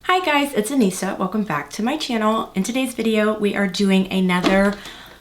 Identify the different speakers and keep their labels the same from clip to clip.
Speaker 1: Hi guys, it's Anissa. Welcome back to my channel. In today's video, we are doing another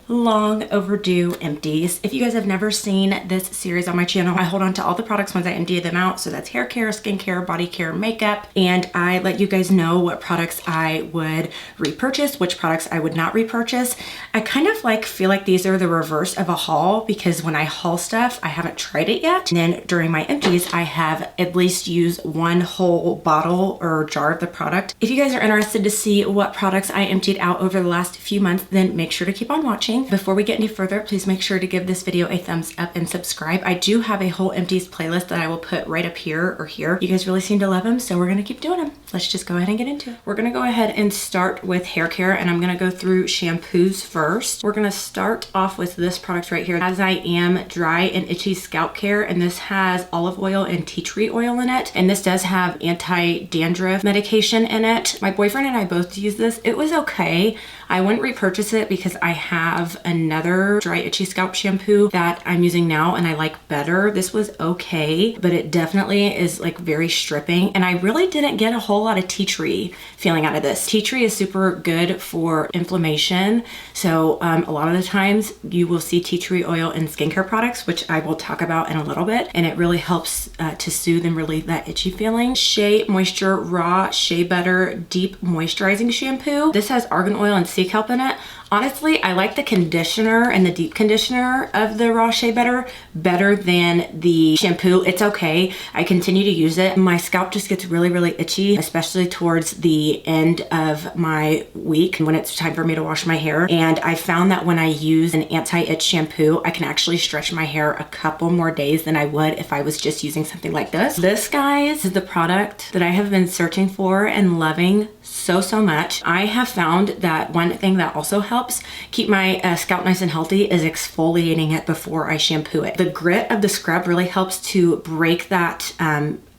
Speaker 1: long overdue empties. If you guys have never seen this series on my channel, I hold on to all the products once I empty them out. So that's hair care, skincare, body care, makeup, and I let you guys know what products I would repurchase, which products I would not repurchase. I kind of feel like these are the reverse of a haul because when I haul stuff, I haven't tried it yet. And then during my empties, I have at least used one whole bottle or jar of the product. If you guys are interested to see what products I emptied out over the last few months, then make sure to keep on watching. Before we get any further, please make sure to give this video a thumbs up and subscribe. I do have a whole empties playlist that I will put right up here or here. You guys really seem to love them, so we're gonna keep doing them. Let's just go ahead and get into it. We're gonna go ahead and start with hair care, and I'm gonna go through shampoos first. We're gonna start off with this product right here, As I Am Dry and Itchy Scalp Care, and this has olive oil and tea tree oil in it, and this does have anti-dandruff medication in it. My boyfriend and I both use this. It was okay. I wouldn't repurchase it because I have another dry itchy scalp shampoo that I'm using now and I like better. This was okay, but it definitely is very stripping, and I really didn't get a whole lot of tea tree feeling out of this. Tea tree is super good for inflammation, so a lot of the times you will see tea tree oil in skincare products, which I will talk about in a little bit, and it really helps to soothe and relieve that itchy feeling. Shea Moisture Raw Shea Butter Deep Moisturizing Shampoo. This has argan oil and sea kelp in it. Honestly, I like the conditioner and the deep conditioner of the raw shea butter better than the shampoo. It's okay. I continue to use it. My scalp just gets really, really itchy, especially towards the end of my week when it's time for me to wash my hair. And I found that when I use an anti-itch shampoo, I can actually stretch my hair a couple more days than I would if I was just using something like this. This, guys, is the product that I have been searching for and loving so much. I have found that one thing that also helps keep my scalp nice and healthy is exfoliating it before I shampoo it. The grit of the scrub really helps to break that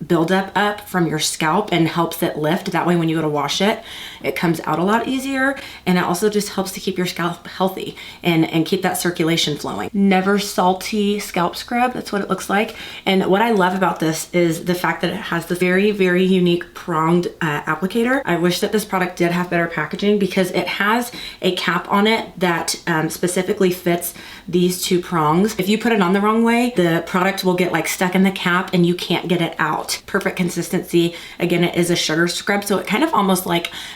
Speaker 1: buildup up from your scalp and helps it lift. That way when you go to wash it, it comes out a lot easier, and it also just helps to keep your scalp healthy and keep that circulation flowing. Never Salty Scalp Scrub, that's what it looks like. And what I love about this is the fact that it has this very, very unique pronged applicator. I wish that this product did have better packaging because it has a cap on it that specifically fits these two prongs. If you put it on the wrong way, the product will get stuck in the cap and you can't get it out. Perfect consistency. Again, it is a sugar scrub, so it kind of almost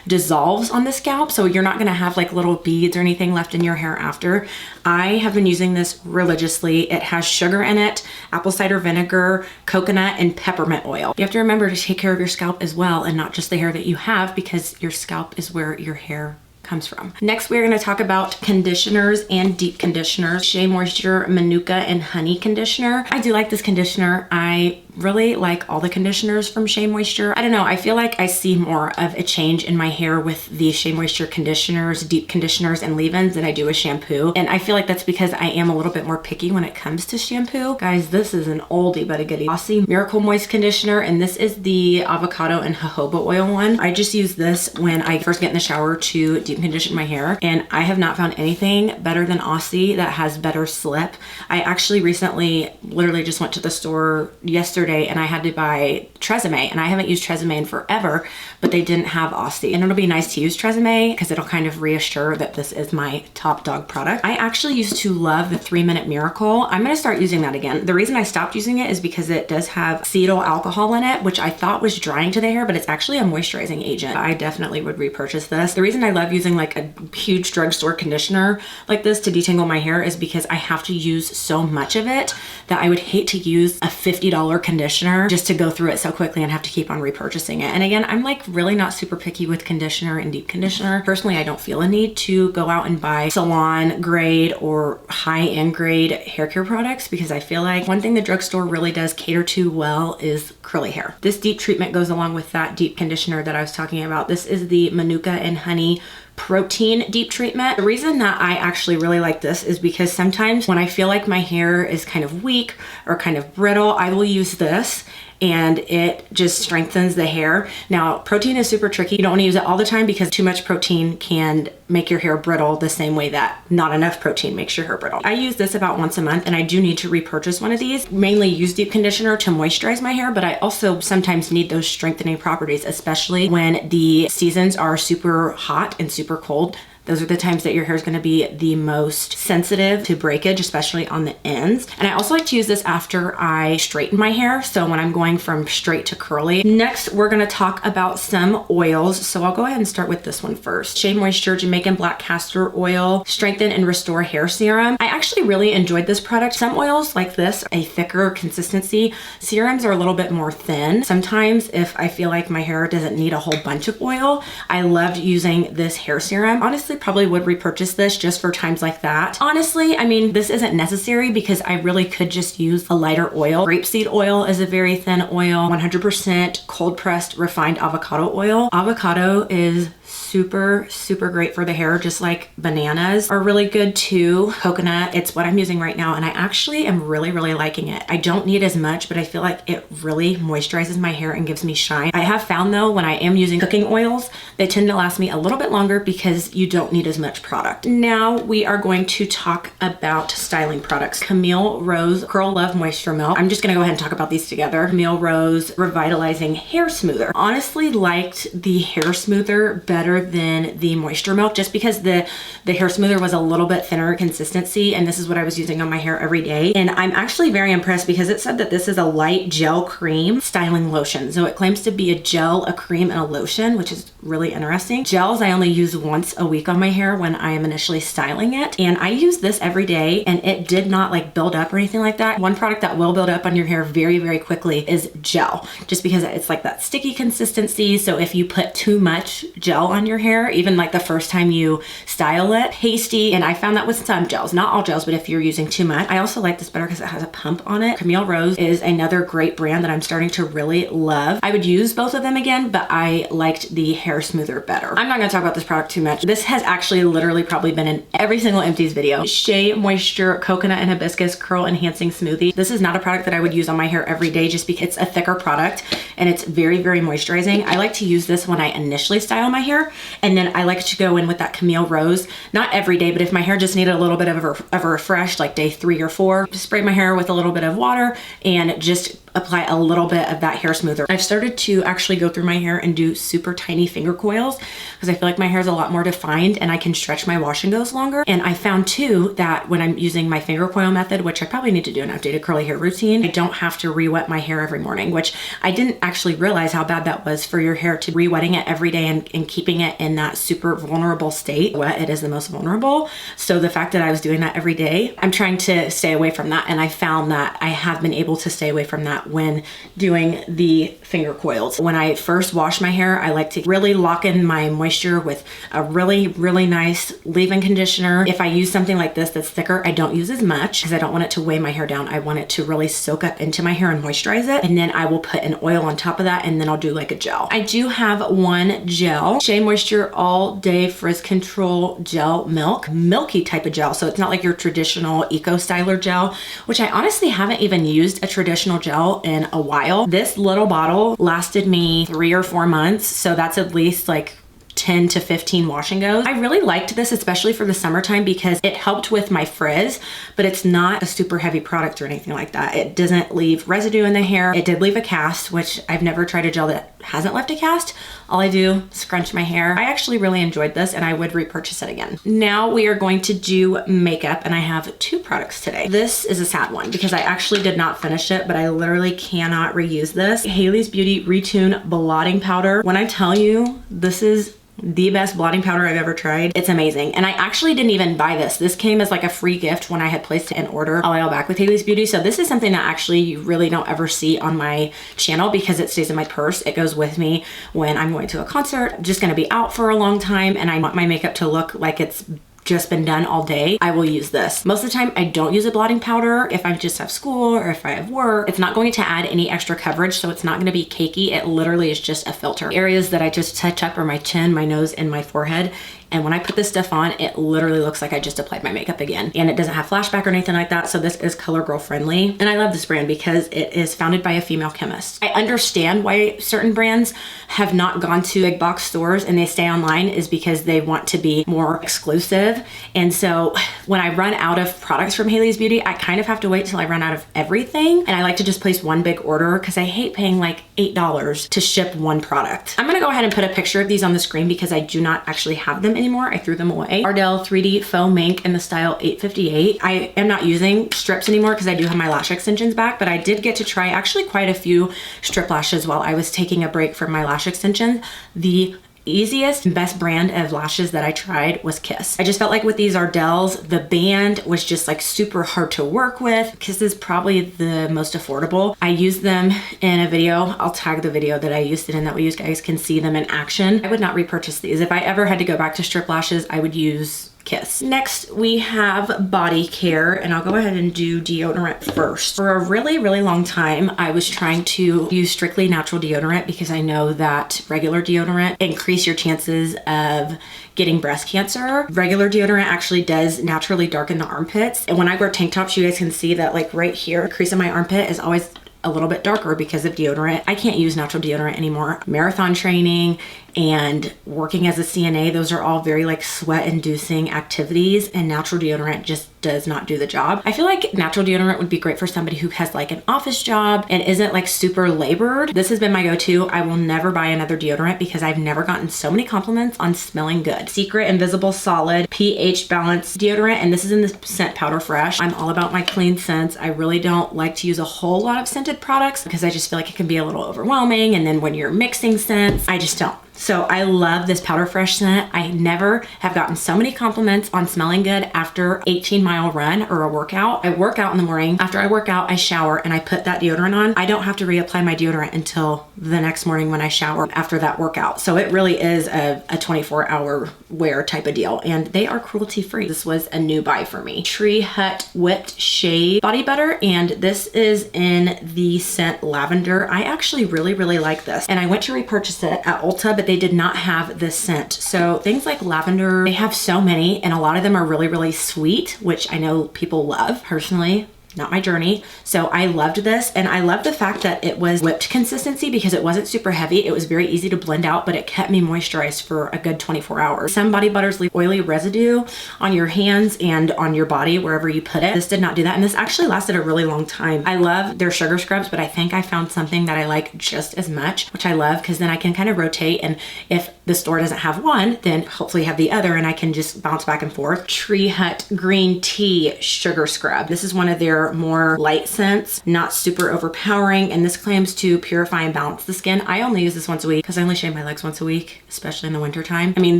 Speaker 1: dissolves on the scalp, so you're not gonna have little beads or anything left in your hair after. I have been using this religiously. It has sugar in it, apple cider vinegar, coconut, and peppermint oil. You have to remember to take care of your scalp as well, and not just the hair that you have, because your scalp is where your hair comes from. Next, we're going to talk about conditioners and deep conditioners. Shea Moisture MANUKA and Honey Conditioner. I do like this conditioner. I really like all the conditioners from Shea Moisture. I don't know, I feel like I see more of a change in my hair with the Shea Moisture conditioners, deep conditioners, and leave-ins than I do with shampoo. And I feel like that's because I am a little bit more picky when it comes to shampoo. Guys, this is an oldie but a goodie. AUSSIE Miracle Moist Conditioner, and this is the avocado and jojoba oil one. I just use this when I first get in the shower to deep condition my hair, and I have not found anything better than AUSSIE that has better slip. I actually recently literally just went to the store yesterday and I had to buy Tresemme, and I haven't used Tresemme in forever, but they didn't have AUSSIE, and it'll be nice to use Tresemme because it'll kind of reassure that this is my top dog product. I actually used to love the 3-Minute Miracle. I'm gonna start using that again. The reason I stopped using it is because it does have acetyl alcohol in it, which I thought was drying to the hair, but it's actually a moisturizing agent. I definitely would repurchase this. The reason I love using a huge drugstore conditioner like this to detangle my hair is because I have to use so much of it that I would hate to use a $50 conditioner just to go through it so quickly and have to keep on repurchasing it. And again, I'm really not super picky with conditioner and deep conditioner. Personally, I don't feel a need to go out and buy salon grade or high-end grade hair care products because I feel like one thing the drugstore really does cater to well is curly hair. This deep treatment goes along with that deep conditioner that I was talking about. This is the MANUKA and Honey Protein Deep Treatment. The reason that I actually really like this is because sometimes when I feel like my hair is kind of weak or kind of brittle, I will use this and it just strengthens the hair. Now, protein is super tricky. You don't want to use it all the time because too much protein can make your hair brittle the same way that not enough protein makes your hair brittle. I use this about once a month, and I do need to repurchase one of these. Mainly use deep conditioner to moisturize my hair, but I also sometimes need those strengthening properties, especially when the seasons are super hot and super cold. Those are the times that your hair is going to be the most sensitive to breakage, especially on the ends. And I also like to use this after I straighten my hair, so when I'm going from straight to curly. Next, we're going to talk about some oils. So I'll go ahead and start with this one first. Shea Moisture Jamaican Black Castor Oil Strengthen and Restore Hair Serum. I actually really enjoyed this product. Some oils like this, a thicker consistency. Serums are a little bit more thin. Sometimes if I feel like my hair doesn't need a whole bunch of oil, I loved using this hair serum. Honestly, probably would repurchase this just for times like that. Honestly, I mean, this isn't necessary because I really could just use a lighter oil. Grapeseed oil is a very thin oil, 100% cold pressed refined avocado oil. Avocado is super great for the hair, just like bananas are really good too. Coconut, it's what I'm using right now, and I actually am really liking it. I don't need as much, but I feel like it really moisturizes my hair and gives me shine. I have found though, when I am using cooking oils, they tend to last me a little bit longer because you don't need as much product. Now we are going to talk about styling products. Camille Rose Curl Love Moisture Milk. I'm just gonna go ahead and talk about these together. Camille Rose Revitalizing Hair Smoother. Honestly liked the hair smoother better than the moisture milk, just because the hair smoother was a little bit thinner consistency, and this is what I was using on my hair every day. And I'm actually very impressed because it said that this is a light gel cream styling lotion. So it claims to be a gel, a cream, and a lotion, which is really interesting. Gels I only use once a week on my hair when I am initially styling it, and I use this every day, and it did not like build up or anything like that. One product that will build up on your hair very quickly is gel, just because it's like that sticky consistency. So if you put too much gel on your hair, even like the first time you style it, pasty. And I found that with some gels, not all gels, but if you're using too much. I also like this better because it has a pump on it. Camille Rose is another great brand that I'm starting to really love. I would use both of them again, but I liked the hair smoother better. I'm not gonna talk about this product too much. This has actually literally probably been in every single Empties video. Shea Moisture Coconut and Hibiscus Curl Enhancing Smoothie. This is not a product that I would use on my hair every day just because it's a thicker product and it's very moisturizing. I like to use this when I initially style my hair, and then I like to go in with that Camille Rose, not every day, but if my hair just needed a little bit of a refresh, like day 3 or 4, just spray my hair with a little bit of water and just apply a little bit of that hair smoother. I've started to actually go through my hair and do super tiny finger coils because I feel like my hair is a lot more defined and I can stretch my wash and goes longer. And I found too that when I'm using my finger coil method, which I probably need to do an updated curly hair routine, I don't have to re-wet my hair every morning, which I didn't actually realize how bad that was for your hair, to re-wetting it every day and keeping it in that super vulnerable state. Wet, it is the most vulnerable. So the fact that I was doing that every day, I'm trying to stay away from that. And I found that I have been able to stay away from that when doing the finger coils. When I first wash my hair, I like to really lock in my moisture with a really nice leave-in conditioner. If I use something like this that's thicker, I don't use as much because I don't want it to weigh my hair down. I want it to really soak up into my hair and moisturize it. And then I will put an oil on top of that, and then I'll do like a gel. I do have one gel, Shea Moisture All Day Frizz Control Gel Milk, milky type of gel. So it's not like your traditional eco styler gel, which I honestly haven't even used a traditional gel in a while. This little bottle lasted me 3 or 4 months. So that's at least like 10 to 15 wash and goes. I really liked this, especially for the summertime, because it helped with my frizz, but it's not a super heavy product or anything like that. It doesn't leave residue in the hair. It did leave a cast, which I've never tried a gel that hasn't left a cast. All I do is scrunch my hair. I actually really enjoyed this and I would repurchase it again. Now we are going to do makeup, and I have 2 products today. This is a sad one because I actually did not finish it, but I literally cannot reuse this. Hailey's Beauty Retune Blotting Powder. When I tell you this is the best blotting powder I've ever tried, it's amazing. And I actually didn't even buy this. This came as like a free gift when I had placed an order a while back with Hailey's Beauty. So this is something that actually you really don't ever see on my channel because it stays in my purse. It goes with me when I'm going to a concert, just gonna be out for a long time, and I want my makeup to look like it's just been done all day. I will use this. Most of the time I don't use a blotting powder if I just have school or if I have work. It's not going to add any extra coverage, so it's not going to be cakey. It literally is just a filter. Areas that I just touch up are my chin, my nose, and my forehead. And when I put this stuff on, it literally looks like I just applied my makeup again. And it doesn't have flashback or anything like that. So this is CoverGirl friendly. And I love this brand because it is founded by a female chemist. I understand why certain brands have not gone to big box stores and they stay online, is because they want to be more exclusive. And so when I run out of products from Hailey's Beauty, I kind of have to wait till I run out of everything. And I like to just place one big order because I hate paying like $8 to ship one product. I'm gonna go ahead and put a picture of these on the screen because I do not actually have them anymore. I threw them away. Ardell 3D Faux Mink in the style 858. I am not using strips anymore because I do have my lash extensions back, but I did get to try actually quite a few strip lashes while I was taking a break from my lash extensions. The easiest and best brand of lashes that I tried was Kiss. I just felt like with these Ardells, the band was just like super hard to work with. Kiss is probably the most affordable. I used them in a video. I'll tag the video that I used it in, that way you guys can see them in action. I would not repurchase these. If I ever had to go back to strip lashes, I would use Kiss. Next, we have body care, and I'll go ahead and do deodorant first. For a really, really long time, I was trying to use strictly natural deodorant because I know that regular deodorant increase your chances of getting breast cancer. Regular deodorant actually does naturally darken the armpits. And when I wear tank tops, you guys can see that like right here, the crease in my armpit is always a little bit darker because of deodorant. I can't use natural deodorant anymore. Marathon training and working as a CNA, those are all very like sweat inducing activities, and natural deodorant just does not do the job. I feel like natural deodorant would be great for somebody who has like an office job and isn't like super labored. This has been my go-to. I will never buy another deodorant because I've never gotten so many compliments on smelling good. Secret Invisible Solid pH Balance deodorant, and this is in the scent Powder Fresh. I'm all about my clean scents. I really don't like to use a whole lot of scented products because I just feel like it can be a little overwhelming, and then when you're mixing scents, I just don't. So I love this Powder Fresh scent. I never have gotten so many compliments on smelling good after 18-mile run or a workout. I work out in the morning. After I work out, I shower and I put that deodorant on. I don't have to reapply my deodorant until the next morning when I shower after that workout. So it really is a 24-hour wear type of deal, and they are cruelty free. This was a new buy for me. Tree Hut Whipped Shea Body Butter, and this is in the scent Lavender. I actually really, really like this, and I went to repurchase it at Ulta, but they did not have this scent. So things like lavender, they have so many, and a lot of them are really, really sweet, which I know people love. Personally, not my journey. So I loved this, and I loved the fact that it was whipped consistency because it wasn't super heavy. It was very easy to blend out, but it kept me moisturized for a good 24 hours. Some body butters leave oily residue on your hands and on your body wherever you put it. This did not do that, and this actually lasted a really long time. I love their sugar scrubs, but I think I found something that I like just as much, which I love because then I can kind of rotate, and if the store doesn't have one, then hopefully have the other, and I can just bounce back and forth. Tree Hut Green Tea Sugar Scrub. This is one of their more light scents, not super overpowering, and this claims to purify and balance the skin. I only use this once a week because I only shave my legs once a week, especially in the winter time. I mean,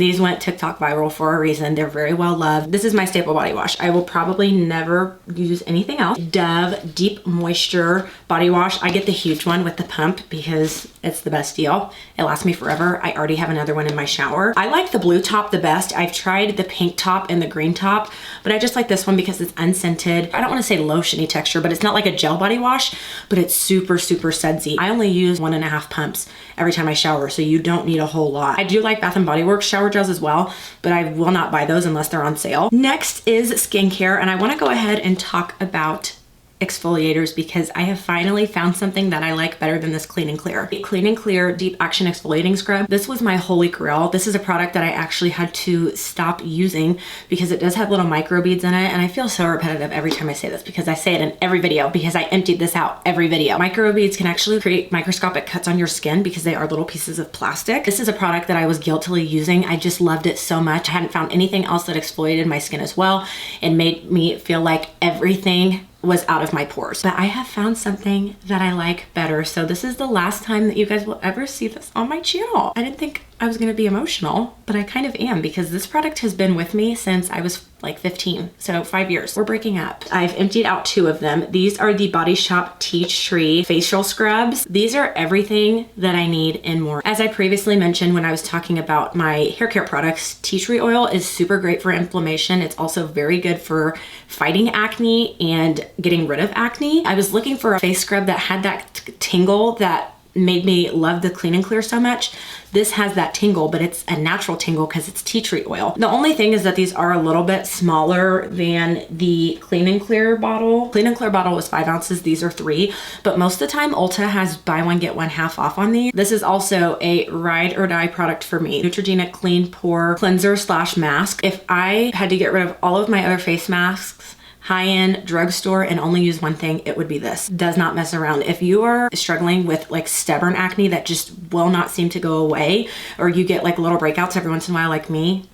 Speaker 1: these went TikTok viral for a reason. They're very well loved. This is my staple body wash. I will probably never use anything else. Dove Deep Moisture Body Wash. I get the huge one with the pump because it's the best deal. It lasts me forever. I already have another one in my shower. I like the blue top the best. I've tried the pink top and the green top, but I just like this one because it's unscented. I don't want to say lotion texture, but it's not like a gel body wash, but it's super, super sudsy. I only use 1.5 pumps every time I shower, so you don't need a whole lot. I do like Bath & Body Works shower gels as well, but I will not buy those unless they're on sale. Next is skincare, and I want to go ahead and talk about exfoliators because I have finally found something that I like better than this Clean and Clear. Clean and Clear Deep Action Exfoliating Scrub. This was my holy grail. This is a product that I actually had to stop using because it does have little microbeads in it, and I feel so repetitive every time I say this because I say it in every video because I emptied this out every video. Microbeads can actually create microscopic cuts on your skin because they are little pieces of plastic. This is a product that I was guiltily using. I just loved it so much. I hadn't found anything else that exfoliated my skin as well and made me feel like everything was out of my pores. But I have found something that I like better. So this is the last time that you guys will ever see this on my channel. I didn't think I was gonna be emotional, but I kind of am because this product has been with me since I was like 15, so 5 years. We're breaking up. I've emptied out 2 of them. These are the Body Shop Tea Tree Facial Scrubs. These are everything that I need and more. As I previously mentioned when I was talking about my hair care products, tea tree oil is super great for inflammation. It's also very good for fighting acne and getting rid of acne. I was looking for a face scrub that had that tingle that made me love the Clean and Clear so much. This has that tingle, but it's a natural tingle because it's tea tree oil. The only thing is that these are a little bit smaller than the Clean and Clear bottle. Clean and Clear bottle was 5 ounces, these are 3, but most of the time Ulta has buy one get one half off on these. This is also a ride or die product for me. Neutrogena Clean Pore Cleanser / Mask. If I had to get rid of all of my other face masks, high-end drugstore, and only use one thing, it would be this. Does not mess around. If you are struggling with like stubborn acne that just will not seem to go away, or you get like little breakouts every once in a while like me,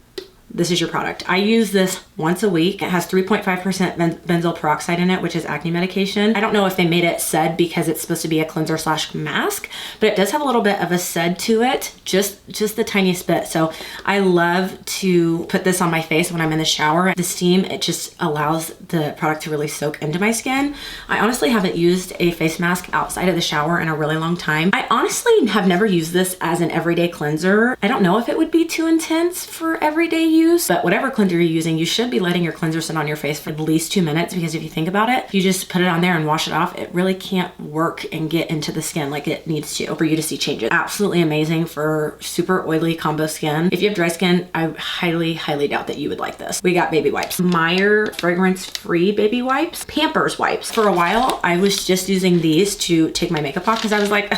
Speaker 1: this is your product. I use this once a week. It has 3.5% benzoyl peroxide in it, which is acne medication. I don't know if they made it said because it's supposed to be a cleanser / mask, but it does have a little bit of a said to it, just the tiniest bit. So I love to put this on my face when I'm in the shower. The steam, it just allows the product to really soak into my skin. I honestly haven't used a face mask outside of the shower in a really long time. I honestly have never used this as an everyday cleanser. I don't know if it would be too intense for everyday use, but whatever cleanser you're using, you should be letting your cleanser sit on your face for at least 2 minutes, because if you think about it, if you just put it on there and wash it off, it really can't work and get into the skin like it needs to for you to see changes. Absolutely amazing for super oily combo skin. If you have dry skin, I highly doubt that you would like this. We got baby wipes. Meyer fragrance-free baby wipes. Pampers wipes. For a while, I was just using these to take my makeup off because I was like,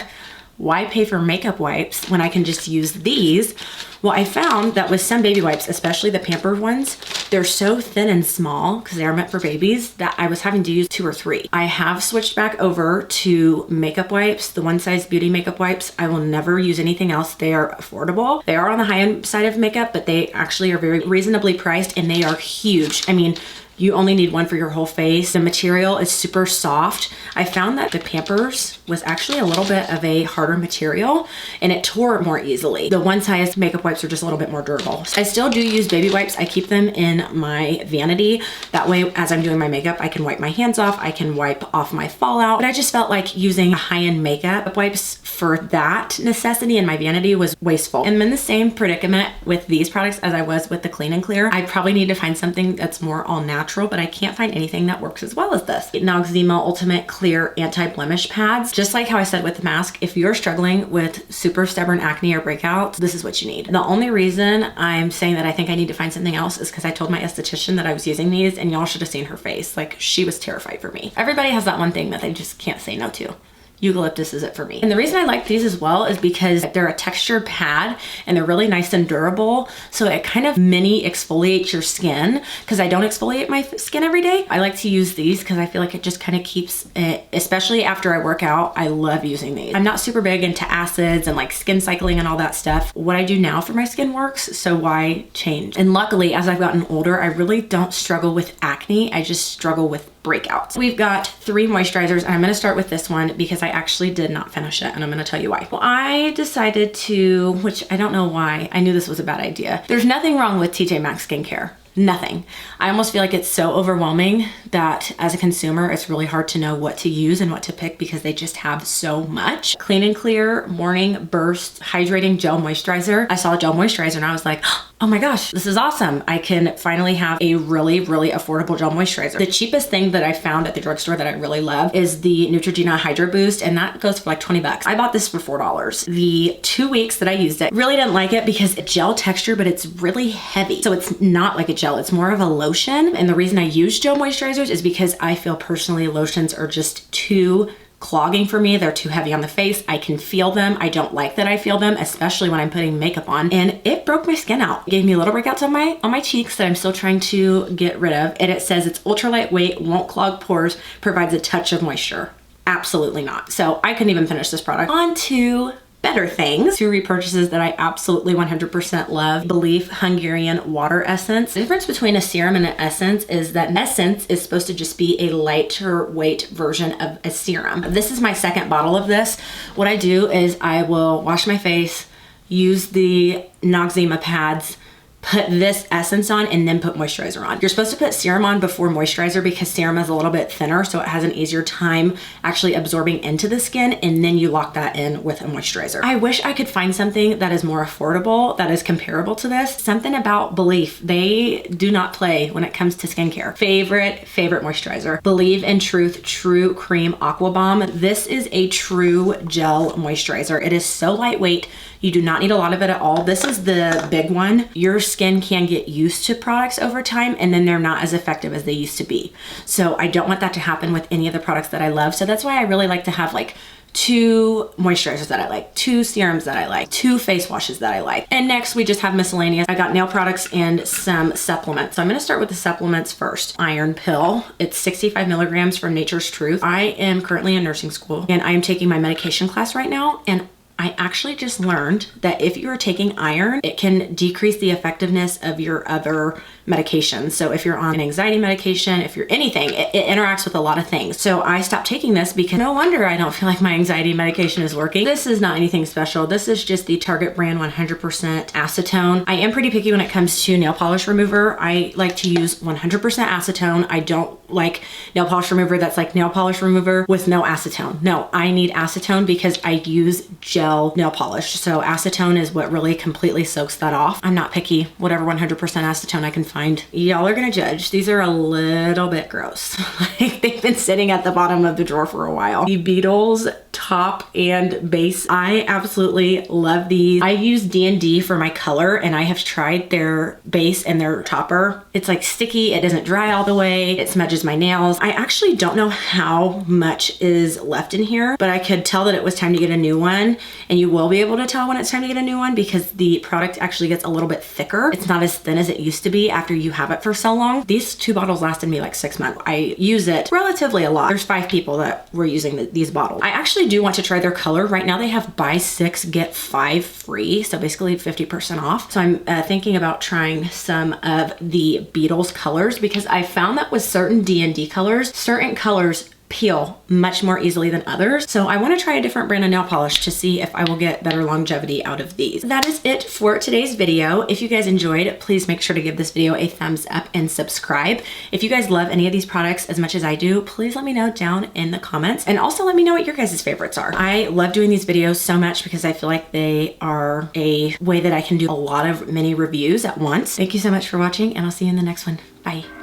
Speaker 1: why pay for makeup wipes when I can just use these? Well, I found that with some baby wipes, especially the Pampered ones, they're so thin and small because they are meant for babies that I was having to use 2 or 3. I have switched back over to makeup wipes, the One Size Beauty makeup wipes. I will never use anything else. They are affordable. They are on the high-end side of makeup, but they actually are very reasonably priced and they are huge. I mean, you only need one for your whole face. The material is super soft. I found that the Pampers was actually a little bit of a harder material and it tore more easily. The One Size makeup wipes are just a little bit more durable. I still do use baby wipes. I keep them in my vanity. That way, as I'm doing my makeup, I can wipe my hands off. I can wipe off my fallout. But I just felt like using high-end makeup wipes for that necessity in my vanity was wasteful. And I'm in the same predicament with these products as I was with the Clean and Clear. I probably need to find something that's more all natural, but I can't find anything that works as well as this. Noxzema Ultimate Clear Anti-Blemish Pads. Just like how I said with the mask, if you're struggling with super stubborn acne or breakouts, this is what you need. The only reason I'm saying that I think I need to find something else is because I told my esthetician that I was using these, and y'all should have seen her face. Like, she was terrified for me. Everybody has that one thing that they just can't say no to. Eucalyptus is it for me. And the reason I like these as well is because they're a textured pad and they're really nice and durable. So it kind of mini exfoliates your skin, because I don't exfoliate my skin every day. I like to use these because I feel like it just kind of keeps it, especially after I work out. I love using these. I'm not super big into acids and like skin cycling and all that stuff. What I do now for my skin works, so why change? And luckily, as I've gotten older, I really don't struggle with acne. I just struggle with breakouts. We've got 3 moisturizers, and I'm gonna start with this one because I actually did not finish it, and I'm gonna tell you why. Well, I decided to, which I don't know why, I knew this was a bad idea. There's nothing wrong with TJ Maxx skincare. Nothing. I almost feel like it's so overwhelming that as a consumer, it's really hard to know what to use and what to pick because they just have so much. Clean and Clear Morning Burst Hydrating Gel Moisturizer. I saw a gel moisturizer and I was like, oh my gosh, this is awesome. I can finally have a really affordable gel moisturizer. The cheapest thing that I found at the drugstore that I really love is the Neutrogena Hydra Boost, and that goes for like 20 bucks. I bought this for $4. The 2 weeks that I used it, really didn't like it because it's gel texture, but it's really heavy. So it's not like a gel, it's more of a lotion. And the reason I use gel moisturizers is because I feel personally lotions are just too clogging for me. They're too heavy on the face. I can feel them. I don't like that I feel them, especially when I'm putting makeup on, and it broke my skin out. It gave me little breakouts on my cheeks that I'm still trying to get rid of. And it says it's ultra lightweight, won't clog pores, provides a touch of moisture. Absolutely not. So I couldn't even finish this product. On to better things. 2 repurchases that I absolutely 100% love. Belief Hungarian Water Essence. The difference between a serum and an essence is that an essence is supposed to just be a lighter weight version of a serum. This is my 2nd bottle of this. What I do is I will wash my face, use the Noxzema pads, put this essence on and then put moisturizer on. You're supposed to put serum on before moisturizer because serum is a little bit thinner, so it has an easier time actually absorbing into the skin, and then you lock that in with a moisturizer. I wish I could find something that is more affordable, that is comparable to this. Something about Belief. They do not play when it comes to skincare. Favorite moisturizer. Believe in Truth True Cream Aqua Bomb. This is a true gel moisturizer. It is so lightweight. You do not need a lot of it at all. This is the big one. Your skin can get used to products over time, and then they're not as effective as they used to be. So I don't want that to happen with any of the products that I love. So that's why I really like to have like 2 moisturizers that I like, 2 serums that I like, 2 face washes that I like. And next we just have miscellaneous. I got nail products and some supplements. So I'm gonna start with the supplements first. Iron pill. It's 65 milligrams from Nature's Truth. I am currently in nursing school and I am taking my medication class right now, and I actually just learned that if you're taking iron, it can decrease the effectiveness of your other medications. So if you're on an anxiety medication, if you're anything, it interacts with a lot of things. So I stopped taking this because no wonder I don't feel like my anxiety medication is working. This is not anything special. This is just the Target brand 100% acetone. I am pretty picky when it comes to nail polish remover. I like to use 100% acetone. I don't like nail polish remover that's like nail polish remover with no acetone. No, I need acetone because I use gel nail polish. So acetone is what really completely soaks that off. I'm not picky. Whatever 100% acetone I can find. Y'all are gonna judge. These are a little bit gross. Like they've been sitting at the bottom of the drawer for a while. The Beetles top and base. I absolutely love these. I use D&D for my color, and I have tried their base and their topper. It's like sticky. It doesn't dry all the way. It smudges my nails. I actually don't know how much is left in here, but I could tell that it was time to get a new one, and you will be able to tell when it's time to get a new one because the product actually gets a little bit thicker. It's not as thin as it used to be after you have it for so long. These 2 bottles lasted me like 6 months. I use it relatively a lot. There's 5 people that were using these bottles. I actually do want to try their color. Right now they have buy 6 get 5 free, so basically 50% off. So I'm thinking about trying some of the Beetles colors because I found that with certain D&D colors, certain colors peel much more easily than others. So I want to try a different brand of nail polish to see if I will get better longevity out of these. That is it for today's video. If you guys enjoyed, please make sure to give this video a thumbs up and subscribe. If you guys love any of these products as much as I do, please let me know down in the comments, and also let me know what your guys' favorites are. I love doing these videos so much because I feel like they are a way that I can do a lot of mini reviews at once. Thank you so much for watching, and I'll see you in the next one. Bye.